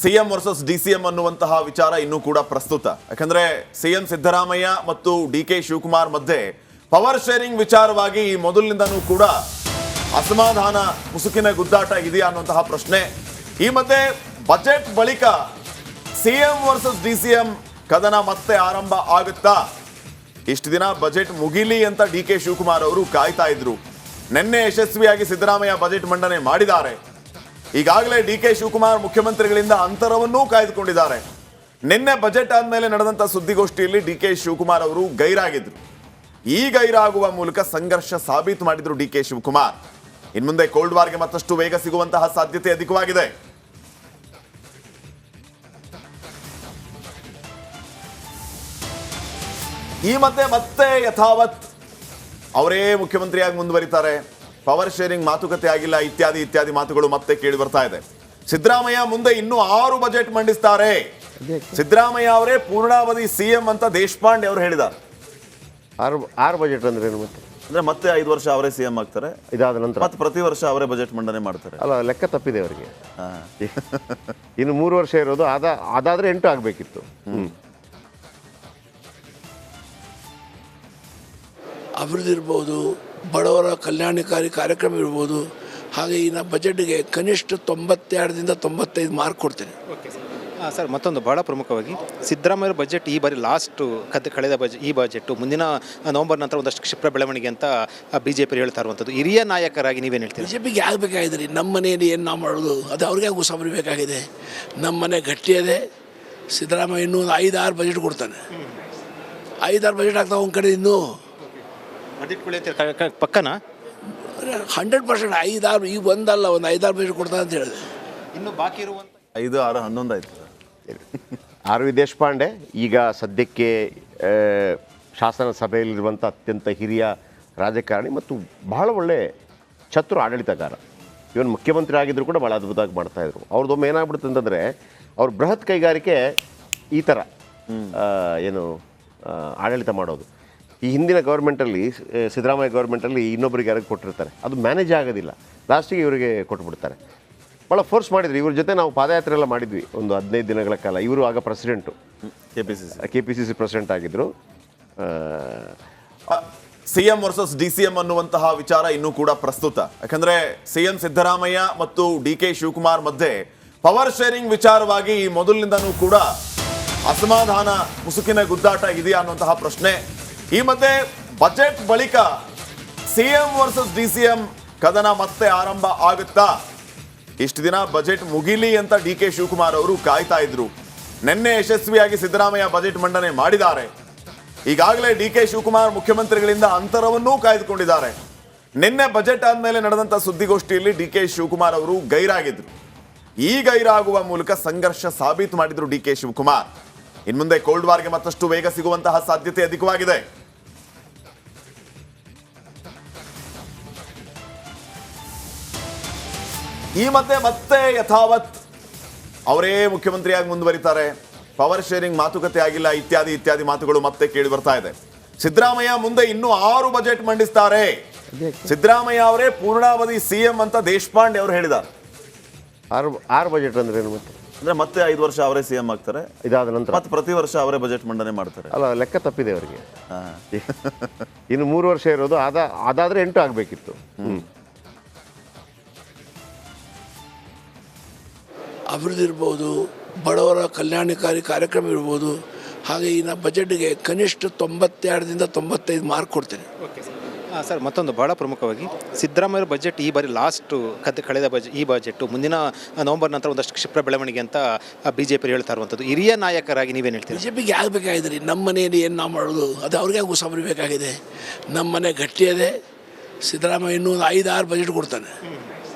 CM versus DCM ಅನ್ನುವಂತಹ ವಿಚಾರ ಇನ್ನೂ ಕೂಡ ಪ್ರಸ್ತುತ. ಯಾಕಂದ್ರೆ ಸಿಎಂ ಸಿದ್ದರಾಮಯ್ಯ ಮತ್ತು ಡಿಕೆ ಶಿವಕುಮಾರ್ ಮಧ್ಯೆ ಪವರ್ ಶೇರಿಂಗ್ ವಿಚಾರವಾಗಿ ಈ ಮೊದಲಿನಿಂದನೂ ಕೂಡ ಅಸಮಾಧಾನ, ಮುಸುಕಿನ ಗುದ್ದಾಟ ಇದೆಯಾ ಅನ್ನುವಂತಹ ಪ್ರಶ್ನೆ. ಈ ಮಧ್ಯೆ ಬಜೆಟ್ ಬಳಿಕ ಸಿಎಂ ವರ್ಸಸ್ ಡಿಸಿಎಂ ಕದನ ಮತ್ತೆ ಆರಂಭ ಆಗುತ್ತಾ? ಇಷ್ಟು ದಿನ ಬಜೆಟ್ ಮುಗಿಲಿ ಅಂತ ಡಿಕೆ ಶಿವಕುಮಾರ್ ಅವರು ಕಾಯ್ತಾ ಇದ್ರು. ನಿನ್ನೆ ಯಶಸ್ವಿಯಾಗಿ ಸಿದ್ದರಾಮಯ್ಯ ಬಜೆಟ್ ಮಂಡನೆ ಮಾಡಿದ್ದಾರೆ. ಈಗಾಗಲೇ ಡಿಕೆ ಶಿವಕುಮಾರ್ ಮುಖ್ಯಮಂತ್ರಿಗಳಿಂದ ಅಂತರವನ್ನೂ ಕಾಯ್ದುಕೊಂಡಿದ್ದಾರೆ. ನಿನ್ನೆ ಬಜೆಟ್ ಆದ್ಮೇಲೆ ನಡೆದಂತ ಸುದ್ದಿಗೋಷ್ಠಿಯಲ್ಲಿ ಡಿಕೆ ಶಿವಕುಮಾರ್ ಅವರು ಗೈರಾಗಿದ್ರು. ಈ ಗೈರಾಗುವ ಮೂಲಕ ಸಂಘರ್ಷ ಸಾಬೀತು ಮಾಡಿದ್ರು ಡಿಕೆ ಶಿವಕುಮಾರ್. ಇನ್ಮುಂದೆ ಕೋಲ್ಡ್ ವಾರ್ಗೆ ಮತ್ತಷ್ಟು ವೇಗ ಸಿಗುವಂತಹ ಸಾಧ್ಯತೆ ಅಧಿಕವಾಗಿದೆ. ಈ ಮಧ್ಯೆ ಮತ್ತೆ ಯಥಾವತ್ ಅವರೇ ಮುಖ್ಯಮಂತ್ರಿಯಾಗಿ ಮುಂದುವರಿತಾರೆ. ಪವರ್ ಶೇರಿಂಗ್ ಮಾತುಕತೆ ಆಗಿಲ್ಲ, ಇತ್ಯಾದಿ ಇತ್ಯಾದಿ ಮಾತುಗಳು ಮತ್ತೆ ಕೇಳಿ ಬರ್ತಾ ಇದೆ. ಸಿದ್ದರಾಮಯ್ಯ ಮುಂದೆ ಇನ್ನೂ 6 ಬಜೆಟ್ ಮಂಡಿಸ್ತಾರೆ. ಸಿದ್ದರಾಮಯ್ಯ ಅವರೇ ಪೂರ್ಣಾವಧಿ ಸಿಎಂ ಅಂತ ದೇಶಪಾಂಡೆ ಅವರು ಹೇಳಿದ್ದಾರೆ. 6 ಬಜೆಟ್ ಅಂದ್ರೆ ಏನು? ಅಂದ್ರೆ ಮತ್ತೆ 5 ವರ್ಷ ಅವರೇ ಸಿಎಂ ಆಗ್ತಾರೆ. ಇದಾದ ನಂತರ ಮತ್ತೆ ಪ್ರತಿ ವರ್ಷ ಅವರೇ ಬಜೆಟ್ ಮಂಡನೆ ಮಾಡ್ತಾರೆ. ಅಲ್ಲ, ಲೆಕ್ಕ ತಪ್ಪಿದೆ ಅವರಿಗೆ. ಇನ್ನು 3 ವರ್ಷ ಇರೋದು, ಅದಾದ್ರೆ 8 ಆಗಬೇಕಿತ್ತು. ಅಭಿವೃದ್ಧಿ ಇರ್ಬೋದು, ಬಡವರ ಕಲ್ಯಾಣಕಾರಿ ಕಾರ್ಯಕ್ರಮ ಇರ್ಬೋದು. ಹಾಗೆ ಇನ್ನು ಬಜೆಟ್ಗೆ ಕನಿಷ್ಠ 92ರಿಂದ 95 ಮಾರ್ಕ್ ಕೊಡ್ತೇನೆ. ಓಕೆ ಸರ್, ಮತ್ತೊಂದು ಭಾಳ ಪ್ರಮುಖವಾಗಿ ಸಿದ್ದರಾಮಯ್ಯ ಬಜೆಟ್ ಈ ಬಾರಿ ಲಾಸ್ಟ್ ಕಳೆದ ಈ ಬಜೆಟ್ ಮುಂದಿನ ನವೆಂಬರ್ ನಂತರ ಒಂದಷ್ಟು ಕ್ಷಿಪ್ರ ಬೆಳವಣಿಗೆ ಅಂತ ಬಿಜೆಪಿ ಹೇಳ್ತಾ ಇರುವಂಥದ್ದು. ಹಿರಿಯ ನಾಯಕರಾಗಿ ನೀವೇನು ಹೇಳ್ತೀರಿ? ಬಿಜೆಪಿಗೆ ಆಗಬೇಕಾಗಿದೆ. ನಮ್ಮ ಮನೆಯಲ್ಲಿ ಏನು ನಾವು ಮಾಡೋದು, ಅದು ಅವ್ರಿಗೆ ಉಸಾಬರಿಬೇಕಾಗಿದೆ. ನಮ್ಮ ಮನೆ ಗಟ್ಟಿಯದೆ. ಸಿದ್ದರಾಮಯ್ಯ ಇನ್ನೂ 5-6 ಬಜೆಟ್ ಕೊಡ್ತಾನೆ. 5-6 ಬಜೆಟ್ ಆಗ್ತಾವೆ ಒಂದು ಕಡೆ. ಇನ್ನೂ ಪಕ್ಕನಾ 100% 5-6 ಈಗ ಒಂದಲ್ಲ, ಒಂದು 5-6 ಬಜೆಟ್ ಕೊಡ್ತಾನೆ ಅಂತ ಹೇಳಿದೆ. ಇನ್ನು ಬಾಕಿ ಇರುವಂಥ 5, 6, 11 ಆಯ್ತು. ಆರ್ ವಿ ದೇಶಪಾಂಡೆ ಈಗ ಸದ್ಯಕ್ಕೆ ಶಾಸನ ಸಭೆಯಲ್ಲಿರುವಂಥ ಅತ್ಯಂತ ಹಿರಿಯ ರಾಜಕಾರಣಿ ಮತ್ತು ಬಹಳ ಒಳ್ಳೆ ಚತುರ ಆಡಳಿತಗಾರ. ಇವನು ಮುಖ್ಯಮಂತ್ರಿ ಆಗಿದ್ರು ಕೂಡ ಭಾಳ ಅದ್ಭುತವಾಗಿ ಮಾಡ್ತಾಯಿದ್ರು. ಅವ್ರದ್ದೊಮ್ಮೆ ಏನಾಗ್ಬಿಡುತ್ತೆ ಅಂತಂದರೆ, ಅವ್ರ ಬೃಹತ್ ಕೈಗಾರಿಕೆ ಈ ಥರ ಏನು ಆಡಳಿತ ಮಾಡೋದು. ಈ ಹಿಂದಿನ ಗೌರ್ಮೆಂಟಲ್ಲಿ, ಸಿದ್ದರಾಮಯ್ಯ ಗೌರ್ಮೆಂಟಲ್ಲಿ ಇನ್ನೊಬ್ಬರಿಗೆ ಯಾರಿಗೆ ಕೊಟ್ಟಿರ್ತಾರೆ, ಅದು ಮ್ಯಾನೇಜ್ ಆಗೋದಿಲ್ಲ. ಲಾಸ್ಟಿಗೆ ಇವರಿಗೆ ಕೊಟ್ಬಿಡ್ತಾರೆ. ಭಾಳ ಫೋರ್ಸ್ ಮಾಡಿದ್ರು. ಇವ್ರ ಜೊತೆ ನಾವು ಪಾದಯಾತ್ರೆ ಎಲ್ಲ ಮಾಡಿದ್ವಿ ಒಂದು 15 ದಿನಗಳ ಕಾಲ. ಇವರು ಆಗ ಪ್ರೆಸಿಡೆಂಟು, KPCC ಪ್ರೆಸಿಡೆಂಟ್ ಆಗಿದ್ದರು. ಸಿಎಂ ವರ್ಸಸ್ ಡಿಸಿಎಂ ಅನ್ನುವಂತಹ ವಿಚಾರ ಇನ್ನೂ ಕೂಡ ಪ್ರಸ್ತುತ. ಯಾಕಂದ್ರೆ ಸಿಎಂ ಸಿದ್ದರಾಮಯ್ಯ ಮತ್ತು ಡಿಕೆ ಶಿವಕುಮಾರ್ ಮಧ್ಯೆ ಪವರ್ ಶೇರಿಂಗ್ ವಿಚಾರವಾಗಿ ಈ ಮೊದಲಿನಿಂದನೂ ಕೂಡ ಅಸಮಾಧಾನ, ಮುಸುಕಿನ ಗುದ್ದಾಟ ಇದೆಯಾ ಅನ್ನುವಂತಹ ಪ್ರಶ್ನೆ. ಈ ಮಧ್ಯೆ ಬಜೆಟ್ ಬಳಿಕ ಸಿಎಂ ವರ್ಸಸ್ ಡಿಸಿಎಂ ಕದನ ಮತ್ತೆ ಆರಂಭ ಆಗುತ್ತಾ? ಇಷ್ಟು ದಿನ ಬಜೆಟ್ ಮುಗಿಲಿ ಅಂತ ಡಿಕೆ ಶಿವಕುಮಾರ್ ಅವರು ಕಾಯ್ತಾ ಇದ್ರು. ನಿನ್ನೆ ಯಶಸ್ವಿಯಾಗಿ ಸಿದ್ದರಾಮಯ್ಯ ಬಜೆಟ್ ಮಂಡನೆ ಮಾಡಿದ್ದಾರೆ. ಈಗಾಗಲೇ ಡಿಕೆ ಶಿವಕುಮಾರ್ ಮುಖ್ಯಮಂತ್ರಿಗಳಿಂದ ಅಂತರವನ್ನೂ ಕಾಯ್ದುಕೊಂಡಿದ್ದಾರೆ. ನಿನ್ನೆ ಬಜೆಟ್ ಆದ್ಮೇಲೆ ನಡೆದಂತ ಸುದ್ದಿಗೋಷ್ಠಿಯಲ್ಲಿ ಡಿಕೆ ಶಿವಕುಮಾರ್ ಅವರು ಗೈರಾಗಿದ್ರು. ಈ ಗೈರಾಗುವ ಮೂಲಕ ಸಂಘರ್ಷ ಸಾಬೀತು ಮಾಡಿದ್ರು ಡಿಕೆ ಶಿವಕುಮಾರ್. ಇನ್ಮುಂದೆ ಕೋಲ್ಡ್ ವಾರ್ಗೆ ಮತ್ತಷ್ಟು ವೇಗ ಸಿಗುವಂತಹ ಸಾಧ್ಯತೆ ಅಧಿಕವಾಗಿದೆ. ಈ ಮಧ್ಯೆ ಮತ್ತೆ ಯಥಾವತ್ ಅವರೇ ಮುಖ್ಯಮಂತ್ರಿಯಾಗಿ ಮುಂದುವರಿತಾರೆ. ಪವರ್ ಶೇರಿಂಗ್ ಮಾತುಕತೆ ಆಗಿಲ್ಲ, ಇತ್ಯಾದಿ ಇತ್ಯಾದಿ ಮಾತುಗಳು ಮತ್ತೆ ಕೇಳಿ ಬರ್ತಾ ಇದೆ. ಸಿದ್ದರಾಮಯ್ಯ ಮುಂದೆ ಇನ್ನೂ 6 ಬಜೆಟ್ ಮಂಡಿಸ್ತಾರೆ. ಸಿದ್ದರಾಮಯ್ಯ ಅವರೇ ಪೂರ್ಣಾವಧಿ ಸಿಎಂ ಅಂತ ದೇಶಪಾಂಡೆ ಅವರು ಹೇಳಿದ್ದಾರೆ. 6 ಬಜೆಟ್ ಅಂದ್ರೆ ಏನು? ಅಂದ್ರೆ ಮತ್ತೆ 5 ವರ್ಷ ಅವರೇ ಸಿಎಂ ಆಗ್ತಾರೆ. ಇದಾದ ನಂತರ ಮತ್ತೆ ಪ್ರತಿ ವರ್ಷ ಅವರೇ ಬಜೆಟ್ ಮಂಡನೆ ಮಾಡ್ತಾರೆ. ಅಲ್ಲ, ಲೆಕ್ಕ ತಪ್ಪಿದೆ ಅವರಿಗೆ. ಇನ್ನು 3 ವರ್ಷ ಇರೋದು, ಅದಾದ್ರೆ 8 ಆಗಬೇಕಿತ್ತು. ಅಭಿವೃದ್ಧಿ ಇರ್ಬೋದು, ಬಡವರ ಕಲ್ಯಾಣಕಾರಿ ಕಾರ್ಯಕ್ರಮ ಇರ್ಬೋದು. ಹಾಗೆ ಇನ್ನು ಬಜೆಟ್ಗೆ ಕನಿಷ್ಠ 92ರಿಂದ 95 ಮಾರ್ಕ್ ಕೊಡ್ತೇನೆ. ಓಕೆ ಸರ್, ಮತ್ತೊಂದು ಭಾಳ ಪ್ರಮುಖವಾಗಿ ಸಿದ್ದರಾಮಯ್ಯ ಬಜೆಟ್ ಈ ಬಾರಿ ಲಾಸ್ಟ್ ಕಳೆದ ಈ ಬಜೆಟ್ ಮುಂದಿನ ನವೆಂಬರ್ ನಂತರ ಒಂದಷ್ಟು ಕ್ಷಿಪ್ರ ಬೆಳವಣಿಗೆ ಅಂತ ಬಿಜೆಪಿ ಹೇಳ್ತಾ ಇರುವಂಥದ್ದು. ಹಿರಿಯ ನಾಯಕರಾಗಿ ನೀವೇನು ಹೇಳ್ತೀರಿ? ಬಿಜೆಪಿಗೆ ಆಗಬೇಕಾಗಿದೆ. ನಮ್ಮ ಮನೆಯಲ್ಲಿ ಏನು ನಾವು ಮಾಡೋದು, ಅದು ಅವ್ರಿಗೆ ಉಸಾಬರಿಬೇಕಾಗಿದೆ. ನಮ್ಮ ಮನೆ ಗಟ್ಟಿಯದೆ. ಸಿದ್ದರಾಮಯ್ಯ ಇನ್ನೂ 5-6 ಬಜೆಟ್ ಕೊಡ್ತಾನೆ.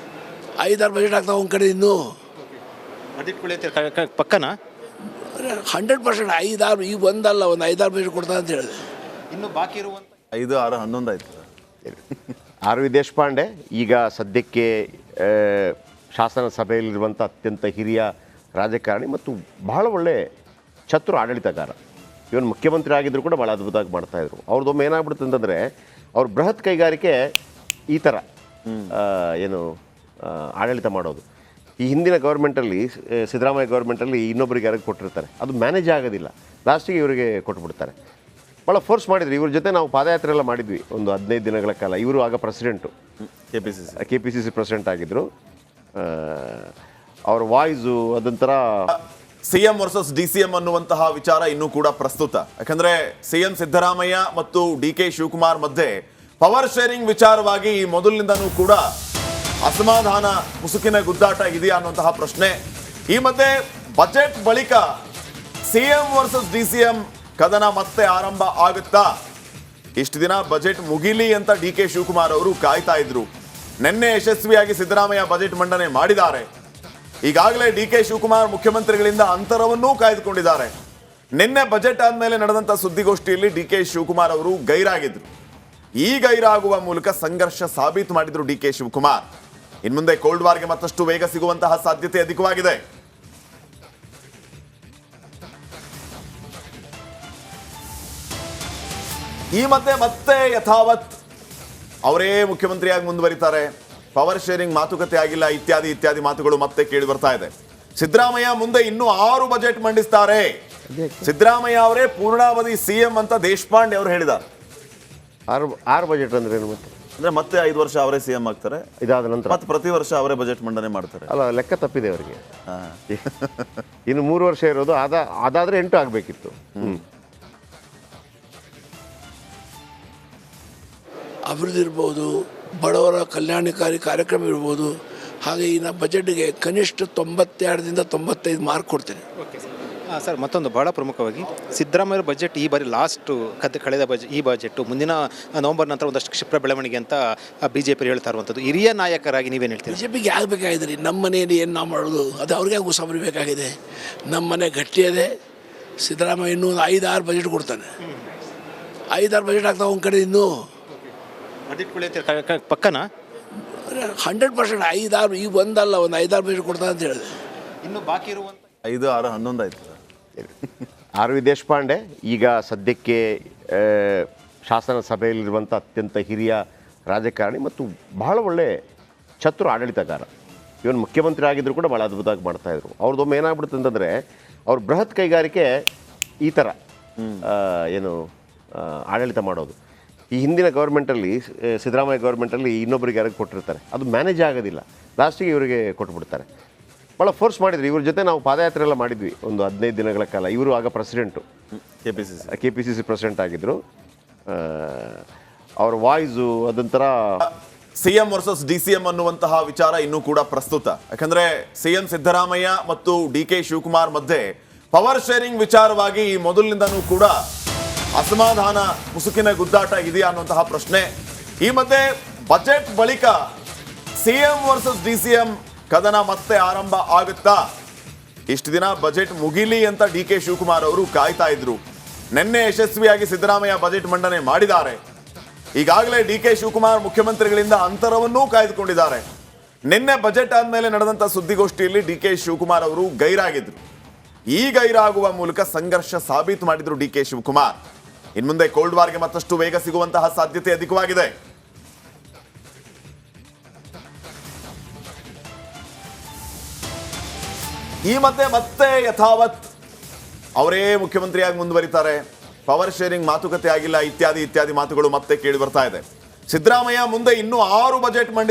5-6 ಬಜೆಟ್ ಆಗ್ತಾವೆ ಒಂದು ಕಡೆ. ಇನ್ನೂ ಪಕ್ಕನಾ 100% 5-6 ಈಗ ಒಂದಲ್ಲ, ಒಂದು 5-6 ಬಜೆಟ್ ಕೊಡ್ತಾನೆ ಅಂತ ಹೇಳಿದೆ. ಇನ್ನು ಬಾಕಿ ಇರುವಂಥ 5, 6, 11 ಆಯ್ತು. ಆರ್ ವಿ ದೇಶಪಾಂಡೆ ಈಗ ಸದ್ಯಕ್ಕೆ ಶಾಸನ ಸಭೆಯಲ್ಲಿರುವಂಥ ಅತ್ಯಂತ ಹಿರಿಯ ರಾಜಕಾರಣಿ ಮತ್ತು ಬಹಳ ಒಳ್ಳೆ ಚತುರ ಆಡಳಿತಗಾರ. ಇವನು ಮುಖ್ಯಮಂತ್ರಿ ಆಗಿದ್ರು ಕೂಡ ಭಾಳ ಅದ್ಭುತವಾಗಿ ಮಾಡ್ತಾಯಿದ್ರು. ಅವ್ರದ್ದೊಮ್ಮೆ ಏನಾಗ್ಬಿಡುತ್ತೆ ಅಂತಂದರೆ, ಅವ್ರ ಬೃಹತ್ ಕೈಗಾರಿಕೆ ಈ ಥರ ಏನು ಆಡಳಿತ ಮಾಡೋದು. ಈ ಹಿಂದಿನ ಗೌರ್ಮೆಂಟಲ್ಲಿ ಸಿದ್ದರಾಮಯ್ಯ ಗೌರ್ಮೆಂಟಲ್ಲಿ ಇನ್ನೊಬ್ಬರಿಗೆ ಯಾರಿಗೆ ಕೊಟ್ಟಿರ್ತಾರೆ, ಅದು ಮ್ಯಾನೇಜ್ ಆಗೋದಿಲ್ಲ, ಲಾಸ್ಟಿಗೆ ಇವರಿಗೆ ಕೊಟ್ಬಿಡ್ತಾರೆ. ಭಾಳ ಫೋರ್ಸ್ ಮಾಡಿದ್ರು. ಇವ್ರ ಜೊತೆ ನಾವು ಪಾದಯಾತ್ರೆ ಎಲ್ಲ ಮಾಡಿದ್ವಿ ಒಂದು 15 ದಿನಗಳ ಕಾಲ. ಇವರು ಆಗ president, K P C C president ಆಗಿದ್ದರು. ಅವ್ರ ವಾಯ್ಸು ಅದೊಂಥರ ಸಿಎಂ ವರ್ಸಸ್ ಡಿಸಿಎಂ ಅನ್ನುವಂತಹ ವಿಚಾರ ಇನ್ನೂ ಕೂಡ ಪ್ರಸ್ತುತ. ಯಾಕಂದ್ರೆ ಸಿಎಂ ಸಿದ್ದರಾಮಯ್ಯ ಮತ್ತು ಡಿ.ಕೆ. ಶಿವಕುಮಾರ್ ಮಧ್ಯೆ ಪವರ್ ಶೇರಿಂಗ್ ವಿಚಾರವಾಗಿ ಈ ಮೊದಲಿನಿಂದನೂ ಕೂಡ ಅಸಮಾಧಾನ, ಮುಸುಕಿನ ಗುದ್ದಾಟ ಇದೆಯಾ ಅನ್ನುವಂತಹ ಪ್ರಶ್ನೆ. ಈ ಮಧ್ಯೆ ಬಜೆಟ್ ಬಳಿಕ ಸಿಎಂ ವರ್ಸಸ್ ಡಿಸಿಎಂ ಕದನ ಮತ್ತೆ ಆರಂಭ ಆಗುತ್ತಾ? ಇಷ್ಟು ದಿನ ಬಜೆಟ್ ಮುಗಿಲಿ ಅಂತ ಡಿ.ಕೆ. ಶಿವಕುಮಾರ್ ಅವರು ಕಾಯ್ತಾ ಇದ್ರು. ನಿನ್ನೆ ಯಶಸ್ವಿಯಾಗಿ ಸಿದ್ದರಾಮಯ್ಯ ಬಜೆಟ್ ಮಂಡನೆ ಮಾಡಿದ್ದಾರೆ. ಈಗಾಗಲೇ ಡಿ.ಕೆ. ಶಿವಕುಮಾರ್ ಮುಖ್ಯಮಂತ್ರಿಗಳಿಂದ ಅಂತರವನ್ನೂ ಕಾಯ್ದುಕೊಂಡಿದ್ದಾರೆ. ನಿನ್ನೆ ಬಜೆಟ್ ಆದ್ಮೇಲೆ ನಡೆದಂತ ಸುದ್ದಿಗೋಷ್ಠಿಯಲ್ಲಿ ಡಿ.ಕೆ. ಶಿವಕುಮಾರ್ ಅವರು ಗೈರಾಗಿದ್ರು. ಈ ಗೈರಾಗುವ ಮೂಲಕ ಸಂಘರ್ಷ ಸಾಬೀತು ಮಾಡಿದ್ರು ಡಿ.ಕೆ. ಶಿವಕುಮಾರ್. ಇನ್ಮುಂದೆ ಕೋಲ್ಡ್ ವಾರ್ಗೆ ಮತ್ತಷ್ಟು ವೇಗ ಸಿಗುವಂತಹ ಸಾಧ್ಯತೆ ಅಧಿಕವಾಗಿದೆ. ಈ ಮತ್ತೆ ಯಥಾವತ್ ಅವರೇ ಮುಖ್ಯಮಂತ್ರಿಯಾಗಿ ಮುಂದುವರಿತಾರೆ. ಪವರ್ ಶೇರಿಂಗ್ ಮಾತುಕತೆ ಆಗಿಲ್ಲ, ಇತ್ಯಾದಿ ಮಾತುಗಳು ಮತ್ತೆ ಕೇಳಿ ಬರ್ತಾ ಇದೆ. ಸಿದ್ದರಾಮಯ್ಯ ಮುಂದೆ ಇನ್ನೂ 6 ಬಜೆಟ್ ಮಂಡಿಸ್ತಾರೆ. ಸಿದ್ದರಾಮಯ್ಯ ಅವರೇ ಪೂರ್ಣಾವಧಿ ಸಿಎಂ ಅಂತ ದೇಶಪಾಂಡೆ ಅವರು ಹೇಳಿದ್ದಾರೆ. 6 ಬಜೆಟ್ ಅಂದ್ರೆ ಏನು? ಮತ್ತೆ 5 ವರ್ಷ ಅವರೇ ಸಿಎಂ ಆಗ್ತಾರೆ. ಇದಾದ ನಂತರ ಮತ್ತೆ ಪ್ರತಿ ವರ್ಷ ಅವರೇ ಬಜೆಟ್ ಮಂಡನೆ ಮಾಡ್ತಾರೆ. ಅಲ್ಲ, ಲೆಕ್ಕ ತಪ್ಪಿದೆ ಅವರಿಗೆ. ಇನ್ನು 3 ವರ್ಷ ಇರೋದು, ಅದಾದ್ರೆ 8 ಆಗಬೇಕಿತ್ತು. ಅಭಿವೃದ್ಧಿ ಇರ್ಬೋದು, ಬಡವರ ಕಲ್ಯಾಣಕಾರಿ ಕಾರ್ಯಕ್ರಮ ಇರ್ಬೋದು. ಹಾಗೆ ಈ ನಾ ಬಜೆಟ್ಗೆ ಕನಿಷ್ಠ 92ರಿಂದ 95 ಮಾರ್ಕ್ ಕೊಡ್ತೇನೆ. ಸರ್, ಮತ್ತೊಂದು ಭಾಳ ಪ್ರಮುಖವಾಗಿ ಸಿದ್ದರಾಮಯ್ಯ ಬಜೆಟ್ ಈ ಬಾರಿ ಲಾಸ್ಟು ಕಳೆದ ಈ ಬಜೆಟ್ಟು ಮುಂದಿನ ನವೆಂಬರ್ ನಂತರ ಒಂದಷ್ಟು ಕ್ಷಿಪ್ರ ಬೆಳವಣಿಗೆ ಅಂತ BJP ಹೇಳ್ತಾ ಇರುವಂಥದ್ದು. ಹಿರಿಯ ನಾಯಕರಾಗಿ ನೀವೇನು ಹೇಳ್ತೀರಿ? BJPಗೆ ಯಾಕೆ ಬೇಕಾಗಿದ್ರಿ? ನಮ್ಮ ಮನೆಯಲ್ಲಿ ಏನು ನಾವು ಮಾಡೋದು, ಅದು ಅವ್ರಿಗೆ ಉಸಾಬರಿ ಬೇಕಾಗಿದೆ. ನಮ್ಮ ಮನೆ ಗಟ್ಟಿಯದೆ. ಸಿದ್ದರಾಮಯ್ಯ ಇನ್ನೂ 5-6 ಬಜೆಟ್ ಕೊಡ್ತಾನೆ. 5-6 ಬಜೆಟ್ ಆಗ್ತಾವೆ ಒಂದು ಕಡೆ. ಇನ್ನೂ ಪಕ್ಕನ 100% 5-6, ಈಗ ಒಂದಲ್ಲ, ಒಂದು 5-6 ಬಜೆಟ್ ಕೊಡ್ತಾನೆ ಅಂತ ಹೇಳಿದೆ. ಇನ್ನು ಬಾಕಿ ಇರುವಂಥ 5, 6, 11 ಆಯ್ತು. ಆರ್ ವಿ ದೇಶಪಾಂಡೆ ಈಗ ಸದ್ಯಕ್ಕೆ ಶಾಸನ ಸಭೆಯಲ್ಲಿರುವಂಥ ಅತ್ಯಂತ ಹಿರಿಯ ರಾಜಕಾರಣಿ ಮತ್ತು ಬಹಳ ಒಳ್ಳೆ ಚತುರ ಆಡಳಿತಗಾರ. ಇವನು ಮುಖ್ಯಮಂತ್ರಿ ಆಗಿದ್ರು ಕೂಡ ಭಾಳ ಅದ್ಭುತವಾಗಿ ಮಾಡ್ತಾಯಿದ್ರು. ಅವ್ರದ್ದೊಮ್ಮೆ ಏನಾಗ್ಬಿಡುತ್ತೆ ಅಂತಂದರೆ, ಅವ್ರ ಬೃಹತ್ ಕೈಗಾರಿಕೆ ಈ ಥರ ಆಡಳಿತ ಮಾಡೋದು. ಈ ಹಿಂದಿನ ಗೌರ್ಮೆಂಟಲ್ಲಿ ಸಿದ್ದರಾಮಯ್ಯ ಗೌರ್ಮೆಂಟಲ್ಲಿ ಇನ್ನೊಬ್ಬರಿಗೆ ಯಾರಿಗೆ ಕೊಟ್ಟಿರ್ತಾರೆ, ಅದು ಮ್ಯಾನೇಜ್ ಆಗೋದಿಲ್ಲ, ಲಾಸ್ಟಿಗೆ ಇವರಿಗೆ ಕೊಟ್ಬಿಡ್ತಾರೆ. ಭಾಳ ಫೋರ್ಸ್ ಮಾಡಿದ್ರು. ಇವ್ರ ಜೊತೆ ನಾವು ಪಾದಯಾತ್ರೆ ಎಲ್ಲ ಮಾಡಿದ್ವಿ ಒಂದು 15 ದಿನಗಳ ಕಾಲ. ಇವರು ಆಗ president, K P C C president ಆಗಿದ್ದರು. ಅವ್ರ ವಾಯ್ಸು ಅದೊಂಥರ ಸಿಎಂ ವರ್ಸಸ್ ಡಿಸಿಎಂ ಅನ್ನುವಂತಹ ವಿಚಾರ ಇನ್ನೂ ಕೂಡ ಪ್ರಸ್ತುತ. ಯಾಕಂದ್ರೆ ಸಿಎಂ ಸಿದ್ದರಾಮಯ್ಯ ಮತ್ತು ಡಿ.ಕೆ. ಶಿವಕುಮಾರ್ ಮಧ್ಯೆ ಪವರ್ ಶೇರಿಂಗ್ ವಿಚಾರವಾಗಿ ಈ ಮೊದಲಿನಿಂದನೂ ಕೂಡ ಅಸಮಾಧಾನ, ಮುಸುಕಿನ ಗುದ್ದಾಟ ಇದೆಯಾ ಅನ್ನುವಂತಹ ಪ್ರಶ್ನೆ. ಈ ಮಧ್ಯೆ ಬಜೆಟ್ ಬಳಿಕ ಸಿಎಂ ವರ್ಸಸ್ ಡಿಸಿಎಂ ಕದನ ಮತ್ತೆ ಆರಂಭ ಆಗುತ್ತಾ? ಇಷ್ಟು ದಿನ ಬಜೆಟ್ ಮುಗಿಲಿ ಅಂತ ಡಿ.ಕೆ. ಶಿವಕುಮಾರ್ ಅವರು ಕಾಯ್ತಾ ಇದ್ರು. ನಿನ್ನೆ ಯಶಸ್ವಿಯಾಗಿ ಸಿದ್ದರಾಮಯ್ಯ ಬಜೆಟ್ ಮಂಡನೆ ಮಾಡಿದ್ದಾರೆ. ಈಗಾಗಲೇ ಡಿ.ಕೆ. ಶಿವಕುಮಾರ್ ಮುಖ್ಯಮಂತ್ರಿಗಳಿಂದ ಅಂತರವನ್ನೂ ಕಾಯ್ದುಕೊಂಡಿದ್ದಾರೆ. ನಿನ್ನೆ ಬಜೆಟ್ ಆದ್ಮೇಲೆ ನಡೆದಂತ ಸುದ್ದಿಗೋಷ್ಠಿಯಲ್ಲಿ ಡಿ.ಕೆ. ಶಿವಕುಮಾರ್ ಅವರು ಗೈರಾಗಿದ್ರು. ಈ ಗೈರಾಗುವ ಮೂಲಕ ಸಂಘರ್ಷ ಸಾಬೀತು ಮಾಡಿದ್ರು ಡಿ.ಕೆ. ಶಿವಕುಮಾರ್. ಇನ್ಮುಂದೆ ಕೋಲ್ಡ್ ವಾರ್ಗೆ ಮತ್ತಷ್ಟು ವೇಗ ಸಿಗುವಂತಹ ಸಾಧ್ಯತೆ ಅಧಿಕವಾಗಿದೆ. ಈ ಮತ್ತೆ ಯಥಾವತ್ ಅವರೇ ಮುಖ್ಯಮಂತ್ರಿಯಾಗಿ ಮುಂದುವರಿತಾರೆ. ಪವರ್ ಶೇರಿಂಗ್ ಮಾತುಕತೆ ಆಗಿಲ್ಲ, ಇತ್ಯಾದಿ ಮಾತುಗಳು ಮತ್ತೆ ಕೇಳಿ ಬರ್ತಾ ಇದೆ. ಸಿದ್ದರಾಮಯ್ಯ ಮುಂದೆ ಇನ್ನೂ 6 ಬಜೆಟ್ ಮಂಡಿಸ್ತಾರೆ.